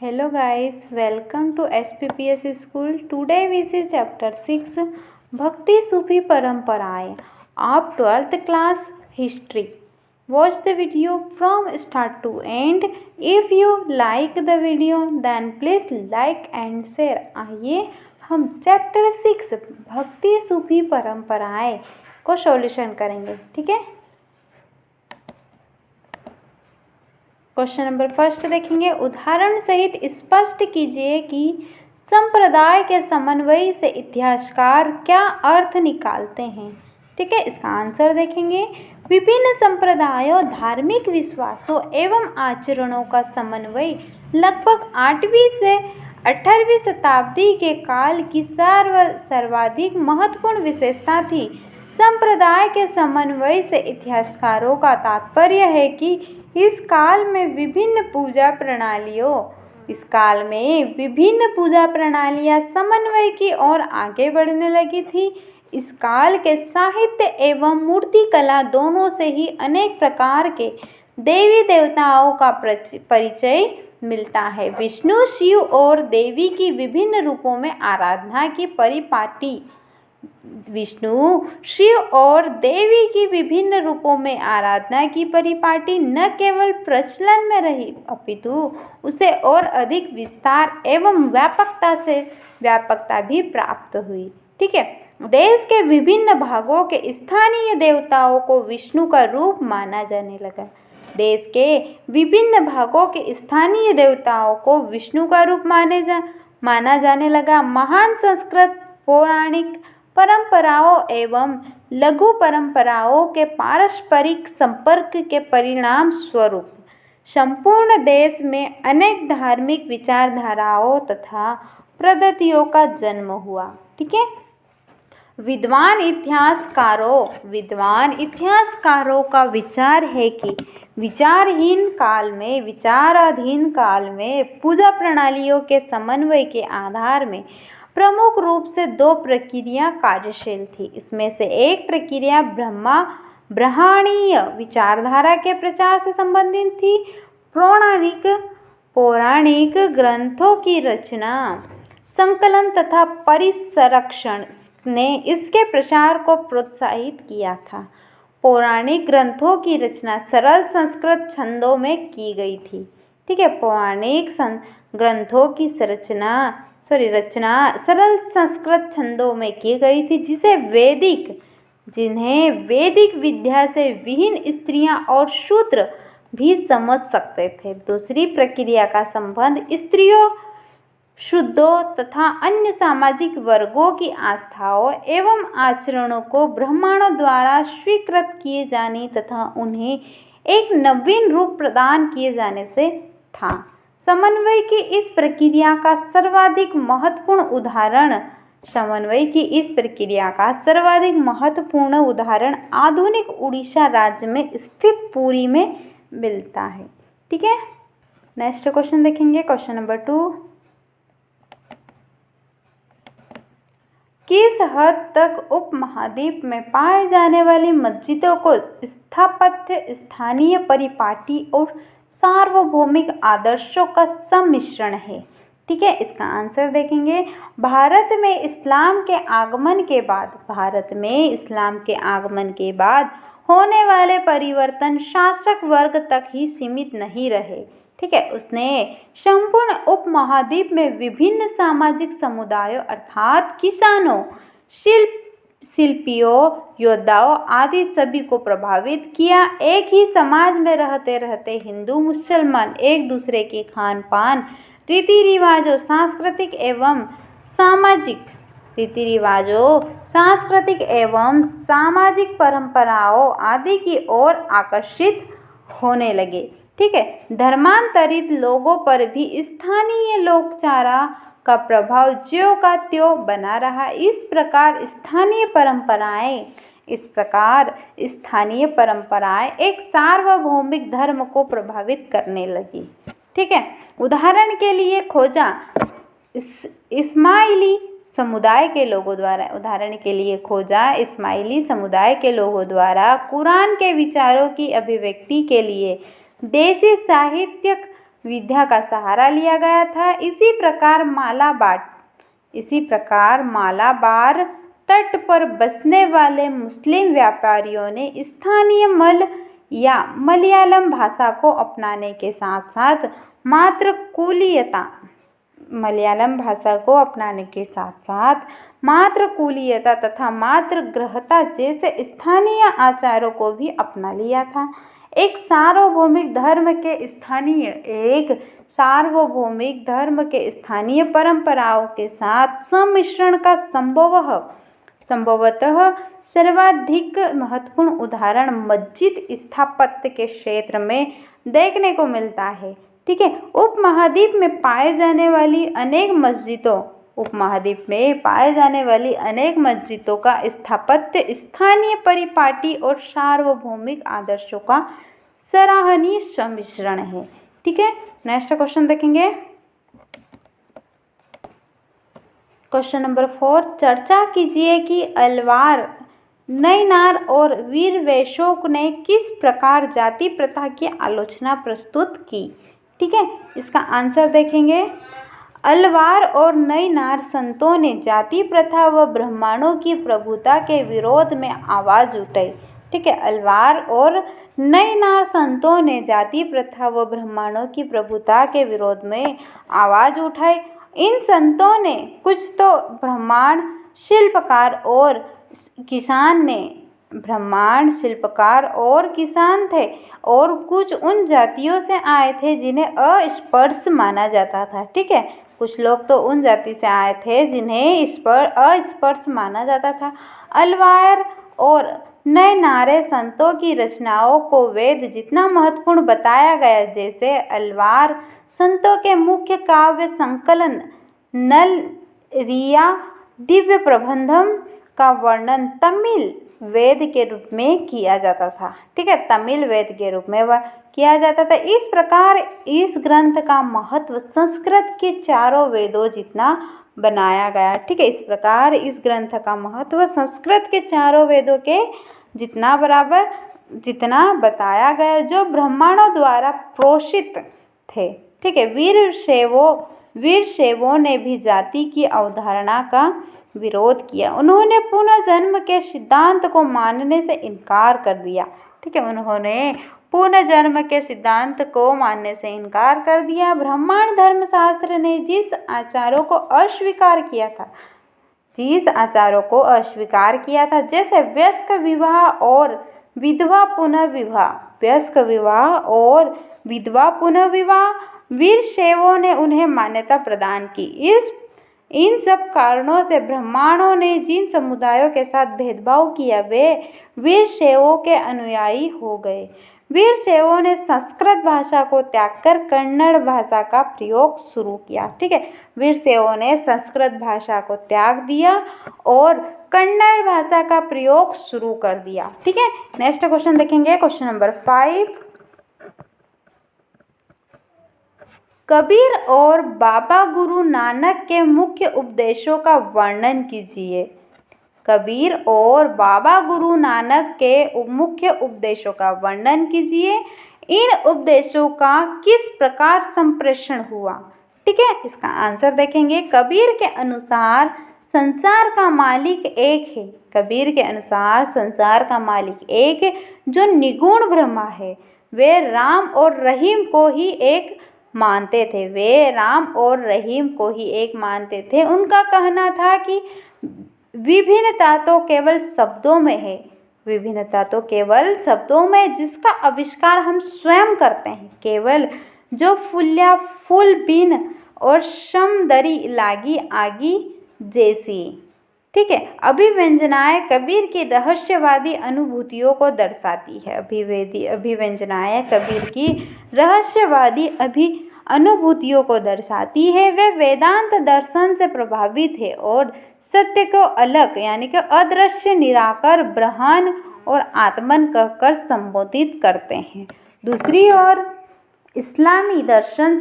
Hello guys, welcome to SPPS School. Today we see chapter 6 Bhakti Sufi Paramparaye of 12th class history. Watch the video from start to end. If you like the video then please like and share. आइए हम chapter 6 भक्ति सूफी परंपराएं को solution करेंगे। ठीक है, question number first देखेंगे। उदाहरण सहित स्पष्ट कीजिए कि संप्रदाय के समन्वय से इतिहासकार क्या अर्थ निकालते हैं। ठीक है, इसका आंसर देखेंगे। विभिन्न संप्रदायों, धार्मिक विश्वासों एवं आचरणों का समन्वय लगभग 8वीं से 18वीं शताब्दी के काल की सर्वाधिक महत्वपूर्ण विशेषता थी। संप्रदाय के समन्वय से इतिहासकारों का तात्पर्य है कि इस काल में विभिन्न पूजा प्रणालियां समन्वय की ओर आगे बढ़ने लगी थी। इस काल के साहित्य एवं मूर्ति कला दोनों से ही अनेक प्रकार के देवी देवताओं का परिचय मिलता है। विष्णु, शिव और देवी की विभिन्न रूपों में आराधना की परिपाटी न केवल प्रचलन में रही अपितु उसे और अधिक विस्तार एवं व्यापकता भी प्राप्त हुई। ठीक है, देश के विभिन्न भागों के स्थानीय देवताओं को विष्णु का रूप माना जाने लगा। माना जाने लगा। महान संस्कृत पौराणिक परंपराओं एवं लघु परंपराओं के पारस्परिक संपर्क के परिणाम स्वरूप संपूर्ण देश में अनेक धार्मिक विचारधाराओं तथा पद्धतियों का जन्म हुआ। ठीक है, विद्वान इतिहासकारों का विचार है कि विचाराधीन काल में पूजा प्रणालियों के समन्वय के आधार में प्रमुख रूप से 2 प्रक्रिया कार्यशील थी। इसमें से एक प्रक्रिया ब्राह्मणीय विचारधारा के प्रचार से संबंधित थी। पौराणिक ग्रंथों की रचना, संकलन तथा परिसंरक्षण ने इसके प्रचार को प्रोत्साहित किया था। पौराणिक ग्रंथों की रचना सरल संस्कृत छंदों में की गई थी। ठीक है, पौराणिक ग्रंथों की रचना सरल संस्कृत छंदों में की गई थी, जिन्हें वैदिक विद्या से विहीन स्त्रियां और शूद्र भी समझ सकते थे। दूसरी प्रक्रिया का संबंध स्त्रियों, शूद्रों तथा अन्य सामाजिक वर्गों की आस्थाओं एवं आचरणों को ब्राह्मणों द्वारा स्वीकृत किए जाने तथा उन्हें एक नवीन रूप प्रदान किए जाने से था। समन्वय की इस प्रक्रिया का सर्वाधिक महत्वपूर्ण उदाहरण आधुनिक उड़ीसा राज्य में स्थित पुरी में मिलता है। ठीक है, नेक्स्ट क्वेश्चन देखेंगे। क्वेश्चन नंबर 2, किस हद तक उपमहाद्वीप में पाए जाने वाली मस्जिदों को स्थापत्य, स्थानीय परिपाटी और सार्वभौमिक आदर्शों का सम्मिश्रण है? ठीक है, इसका आंसर देखेंगे। भारत में इस्लाम के आगमन के बाद होने वाले परिवर्तन शासक वर्ग तक ही सीमित नहीं रहे। ठीक है, उसने संपूर्ण उपमहाद्वीप में विभिन्न सामाजिक समुदायों अर्थात किसानों, शिल्पियों, योद्धाओं आदि सभी को प्रभावित किया। एक ही समाज में रहते रहते हिंदू मुसलमान एक दूसरे के खान पान, रीति रिवाजों, सांस्कृतिक एवं सामाजिक परंपराओं आदि की ओर आकर्षित होने लगे। ठीक है, धर्मांतरित लोगों पर भी स्थानीय लोकचारा का प्रभाव ज्यों का त्यों बना रहा। इस प्रकार स्थानीय परंपराएं एक सार्वभौमिक धर्म को प्रभावित करने लगी। ठीक है, उदाहरण के लिए इस्माइली समुदाय के लोगों द्वारा कुरान के विचारों की अभिव्यक्ति के लिए देसी साहित्यिक विद्या का सहारा लिया गया था। इसी प्रकार मालाबार तट पर बसने वाले मुस्लिम व्यापारियों ने स्थानीय मलयालम भाषा को अपनाने के साथ साथ मात्र कुलीयता तथा मात्र ग्रहता जैसे स्थानीय आचारों को भी अपना लिया था। एक सार्वभौमिक धर्म के स्थानीय परंपराओं के साथ सम्मिश्रण का संभवतः सर्वाधिक महत्वपूर्ण उदाहरण मस्जिद स्थापत्य के क्षेत्र में देखने को मिलता है। ठीक है, उपमहाद्वीप में पाए जाने वाली अनेक मस्जिदों का स्थापत्य स्थानीय परिपाटी और सार्वभौमिक आदर्शों का सराहनीय सम्मिश्रण है। ठीक है, नेक्स्ट क्वेश्चन देखेंगे। क्वेश्चन नंबर 4, चर्चा कीजिए कि अलवार, नैनार और वीरवैशोक ने किस प्रकार जाति प्रथा की आलोचना प्रस्तुत की। ठीक है, इसका आंसर देखेंगे। अलवार और नैनार संतों ने जाति प्रथा व ब्राह्मणों की प्रभुता के विरोध में आवाज़ उठाई। ठीक है, अलवार और नैनार संतों ने जाति प्रथा व ब्राह्मणों की प्रभुता के विरोध में आवाज़ उठाई। इन संतों ने कुछ तो ब्राह्मण शिल्पकार और किसान थे और कुछ उन जातियों से आए थे जिन्हें अस्पृश्य माना जाता था। ठीक है, कुछ लोग तो उन जाति से आए थे जिन्हें अस्पृश्य माना जाता था। अलवार और नैनारे संतों की रचनाओं को वेद जितना महत्वपूर्ण बताया गया, जैसे अलवार संतों के मुख्य काव्य संकलन नलरिया दिव्य प्रबंधम का वर्णन तमिल वेद के रूप में किया जाता था। ठीक है, तमिल वेद के रूप में किया जाता था। इस प्रकार इस ग्रंथ का महत्व संस्कृत के चारों वेदों जितना बनाया गया। ठीक है, इस प्रकार इस ग्रंथ का महत्व संस्कृत के चारों वेदों के जितना बताया गया, जो ब्राह्मणों द्वारा प्रोषित थे। ठीक है, वीरशैवों ने भी जाति की अवधारणा का विरोध किया। उन्होंने पुनर्जन्म के सिद्धांत को मानने से इनकार कर दिया। ठीक है, उन्होंने पुनर्जन्म के सिद्धांत को मानने से इनकार कर दिया। ब्राह्मण धर्मशास्त्र ने जिस आचारों को अस्वीकार किया था, जैसे वयस्क विवाह और विधवा पुनर्विवाह, वीरशैवों ने उन्हें मान्यता प्रदान की। इन सब कारणों से ब्राह्मणों ने जिन समुदायों के साथ भेदभाव किया, वे वीरशैवों के अनुयायी हो गए। वीरशैवों ने संस्कृत भाषा को त्याग कर कन्नड़ भाषा का प्रयोग शुरू किया। ठीक है, वीरशैवों ने संस्कृत भाषा को त्याग दिया और कन्नड़ भाषा का प्रयोग शुरू कर दिया। ठीक है, नेक्स्ट क्वेश्चन देखेंगे। क्वेश्चन नंबर 5, कबीर और बाबा गुरु नानक के मुख्य उपदेशों का वर्णन कीजिए। कबीर और बाबा गुरु नानक के मुख्य उपदेशों का वर्णन कीजिए। इन उपदेशों का किस प्रकार संप्रेषण हुआ। ठीक है, इसका आंसर देखेंगे। कबीर के अनुसार संसार का मालिक एक है। कबीर के अनुसार संसार का मालिक एक है, जो निगुण ब्रह्मा है। वे राम और रहीम को ही एक मानते थे। उनका कहना था कि विभिन्नता तो केवल शब्दों में जिसका आविष्कार हम स्वयं करते हैं। केवल जो फूल्या फूल बिन और समदरी लागी आगी जैसी। ठीक है, अभिव्यंजनाएं कबीर की रहस्यवादी अनुभूतियों को दर्शाती है। अभिव्यंजनाएं कबीर की रहस्यवादी अनुभूतियों को दर्शाती है। वे वेदांत दर्शन से प्रभावित है और सत्य को अलग यानी कि अदृश्य, निराकार, ब्रह्म और आत्मन कहकर संबोधित करते हैं। दूसरी ओर इस्लामी दर्शन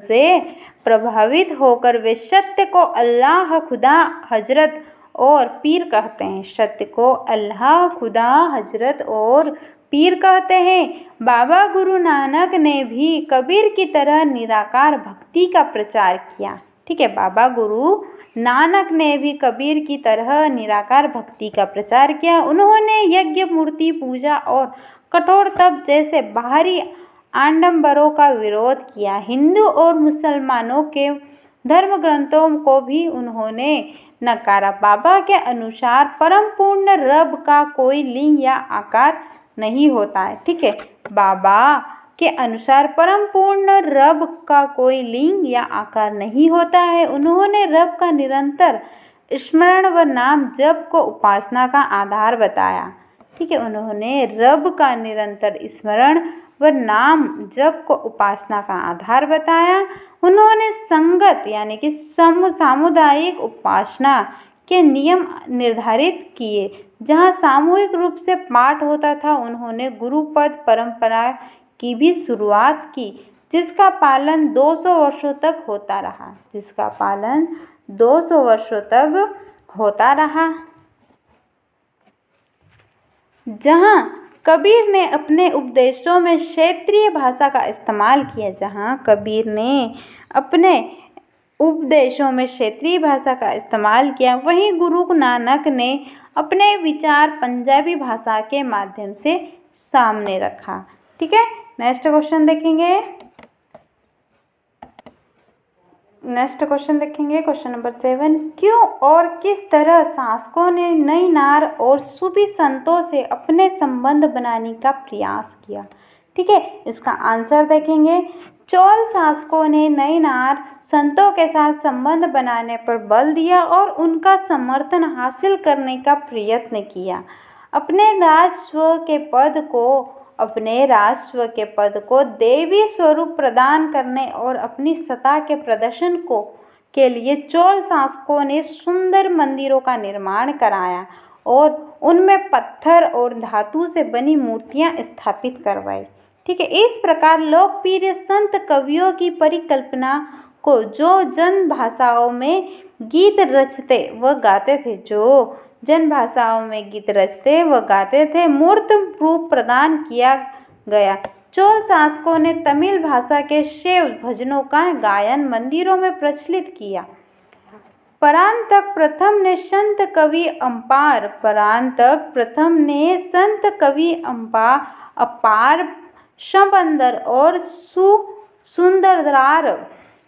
से प्रभावित होकर वे सत्य को अल्लाह, खुदा, हजरत और पीर कहते हैं। सत्य को अल्लाह, खुदा, हजरत और पीर कहते हैं। बाबा गुरु नानक ने भी कबीर की तरह निराकार भक्ति का प्रचार किया। ठीक है, बाबा गुरु नानक ने भी कबीर की तरह निराकार भक्ति का प्रचार किया। उन्होंने यज्ञ, मूर्ति पूजा और कठोर तप जैसे बाहरी आडंबरों का विरोध किया। हिंदू और मुसलमानों के धर्म ग्रंथों को भी उन्होंने नकारा। बाबा के अनुसार परम पूर्ण रब का कोई लिंग या आकार नहीं होता है। ठीक है, बाबा के अनुसार परम पूर्ण रब का कोई लिंग या आकार नहीं होता है। उन्होंने रब का निरंतर स्मरण व नाम जप को उपासना का आधार बताया। ठीक है, उन्होंने रब का निरंतर स्मरण व नाम जप को उपासना का आधार बताया। उन्होंने संगत यानी कि सामुदायिक उपासना के नियम निर्धारित किए। जहाँ सामूहिक रूप से पाठ होता था, उन्होंने गुरुपद परंपरा की भी शुरुआत की, जिसका पालन 200 वर्षों तक होता रहा। जिसका पालन 200 वर्षों तक होता रहा। जहाँ कबीर ने अपने उपदेशों में क्षेत्रीय भाषा का इस्तेमाल किया। जहाँ कबीर ने अपने उपदेशों में क्षेत्रीय भाषा का इस्तेमाल किया, वहीं गुरु नानक ने अपने विचार पंजाबी भाषा के माध्यम से सामने रखा। ठीक है, नेक्स्ट क्वेश्चन देखेंगे। Question number 7। क्यों और किस तरह शासकों ने नैनार और सूफी संतों से अपने संबंध बनाने का प्रयास किया? ठीक है, इसका आंसर देखेंगे। चोल शासकों ने नैनार संतों के साथ संबंध बनाने पर बल दिया और उनका समर्थन हासिल करने का प्रयत्न किया। अपने राजस्व के पद को देवी स्वरूप प्रदान करने और अपनी सत्ता के प्रदर्शन के लिए चोल शासकों ने सुंदर मंदिरों का निर्माण कराया और उनमें पत्थर और धातु से बनी मूर्तियां स्थापित करवाई। ठीक है, इस प्रकार लोकप्रिय संत कवियों की परिकल्पना को जो जन भाषाओं में गीत रचते व गाते थे मूर्त रूप प्रदान किया गया। चोल शासकों ने तमिल भाषा के शैव भजनों का गायन मंदिरों में प्रचलित किया। परांतक प्रथम ने संत कवि अपार शबंदर और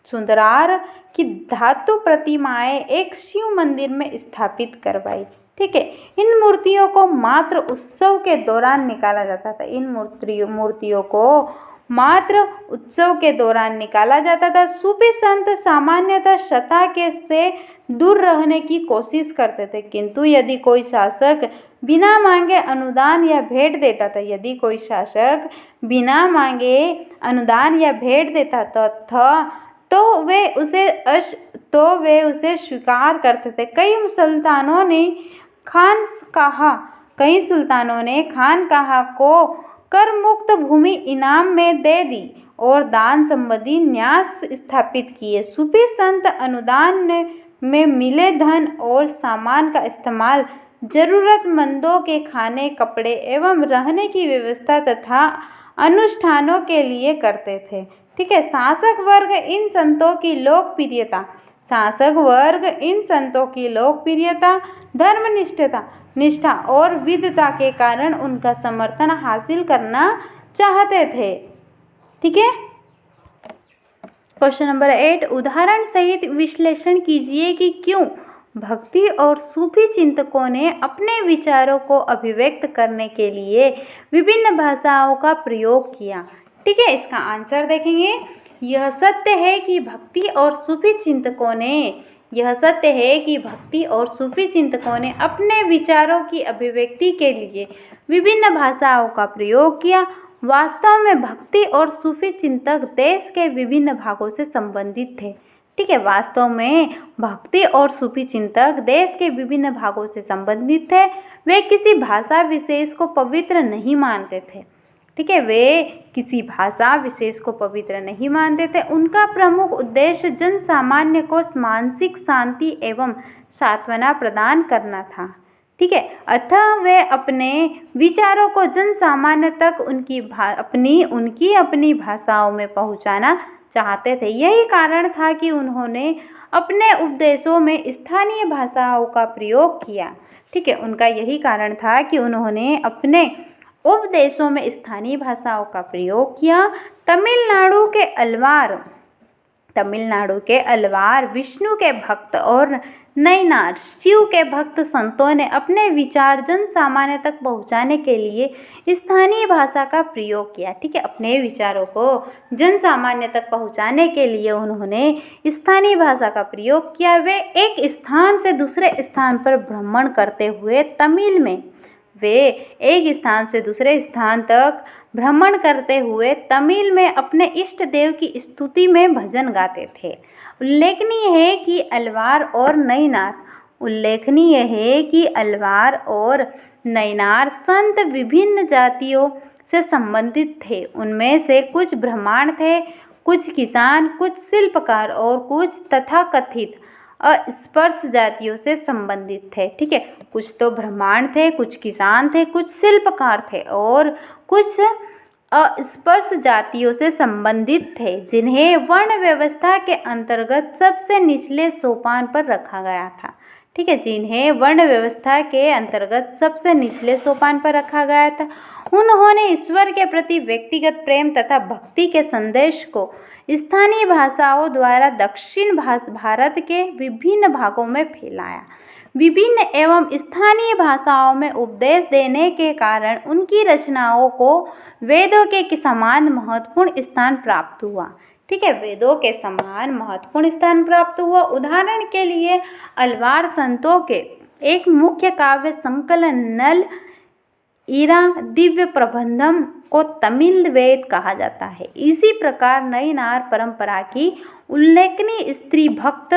सुंदरार की धातु प्रतिमाएं एक शिव मंदिर में स्थापित करवाई। ठीक है, इन मूर्तियों को मात्र उत्सव के दौरान निकाला जाता था। सूफी संत सामान्यतः सत्ता से दूर रहने की कोशिश करते थे, किंतु यदि कोई शासक बिना मांगे अनुदान या भेंट देता तो वे उसे स्वीकार करते थे। कई सुल्तानों ने खानकाह को कर मुक्त भूमि इनाम में दे दी और दान संबंधी न्यास स्थापित किए। सूफी संत अनुदान में मिले धन और सामान का इस्तेमाल जरूरतमंदों के खाने, कपड़े एवं रहने की व्यवस्था तथा अनुष्ठानों के लिए करते थे। ठीक है, शासक वर्ग इन संतों की लोकप्रियता, निष्ठा और विद्वता के कारण उनका समर्थन हासिल करना चाहते थे। ठीक है, क्वेश्चन नंबर 8। उदाहरण सहित विश्लेषण कीजिए कि क्यों भक्ति और सूफी चिंतकों ने अपने विचारों को अभिव्यक्त करने के लिए विभिन्न भाषाओं का प्रयोग किया। ठीक है, इसका आंसर देखेंगे। यह सत्य है कि भक्ति और सूफी चिंतकों ने अपने विचारों की अभिव्यक्ति के लिए विभिन्न भाषाओं का प्रयोग किया। वास्तव में भक्ति और सूफी चिंतक देश के विभिन्न भागों से संबंधित थे। ठीक है, वास्तव में भक्ति और सूफी चिंतक देश के विभिन्न भागों से संबंधित थे। वे किसी भाषा विशेष को पवित्र नहीं मानते थे। ठीक है, वे किसी भाषा विशेष को पवित्र नहीं मानते थे। उनका प्रमुख उद्देश्य जन सामान्य को मानसिक शांति एवं सांत्वना प्रदान करना था। ठीक है। अतः वे अपने विचारों को जन सामान्य तक उनकी अपनी भाषाओं में पहुंचाना चाहते थे। यही कारण था कि उन्होंने अपने उपदेशों में स्थानीय भाषाओं का प्रयोग किया। ठीक है, उनका यही कारण था कि उन्होंने अपने उपदेशों में स्थानीय भाषाओं का प्रयोग किया। तमिलनाडु के अलवार विष्णु के भक्त और नैनार शिव के भक्त संतों ने अपने विचार जन सामान्य तक पहुंचाने के लिए स्थानीय भाषा का प्रयोग किया। ठीक है, अपने विचारों को जन सामान्य तक पहुंचाने के लिए उन्होंने स्थानीय भाषा का प्रयोग किया। वे एक स्थान से दूसरे स्थान पर भ्रमण करते हुए तमिल में अपने इष्ट देव की स्तुति में भजन गाते थे। उल्लेखनीय है कि अलवार और नैनार संत विभिन्न जातियों से संबंधित थे। उनमें से कुछ ब्राह्मण थे, कुछ किसान, कुछ शिल्पकार और कुछ तथाकथित अस्पृश्य जातियों से संबंधित थे। ठीक है, कुछ तो ब्राह्मण थे, कुछ किसान थे, कुछ शिल्पकार थे और कुछ अस्पृश्य जातियों से संबंधित थे, जिन्हें वर्ण व्यवस्था के अंतर्गत सबसे निचले सोपान पर रखा गया था। ठीक है, जिन्हें वर्ण व्यवस्था के अंतर्गत सबसे निचले सोपान पर रखा गया था। उन्होंने ईश्वर के प्रति व्यक्तिगत प्रेम तथा भक्ति के संदेश को स्थानीय भाषाओं द्वारा दक्षिण भारत के विभिन्न भागों में फैलाया। विभिन्न एवं स्थानीय भाषाओं में उपदेश देने के कारण उनकी रचनाओं को वेदों के समान महत्वपूर्ण स्थान प्राप्त हुआ। ठीक है, वेदों के समान महत्वपूर्ण स्थान प्राप्त हुआ। उदाहरण के लिए अलवार संतों के एक मुख्य काव्य संकलन नल ईरा दिव्य प्रबंधम को तमिल वेद कहा जाता है। इसी प्रकार नैनार परंपरा की उल्लेखनीय स्त्री भक्त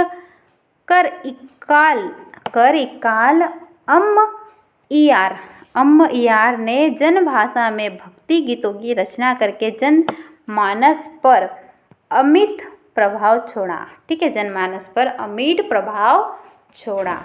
कर इक्काल अम्मइयार ने जनभाषा में भक्ति गीतों की रचना करके जनमानस पर अमिट प्रभाव छोड़ा। ठीक है, जनमानस पर अमिट प्रभाव छोड़ा।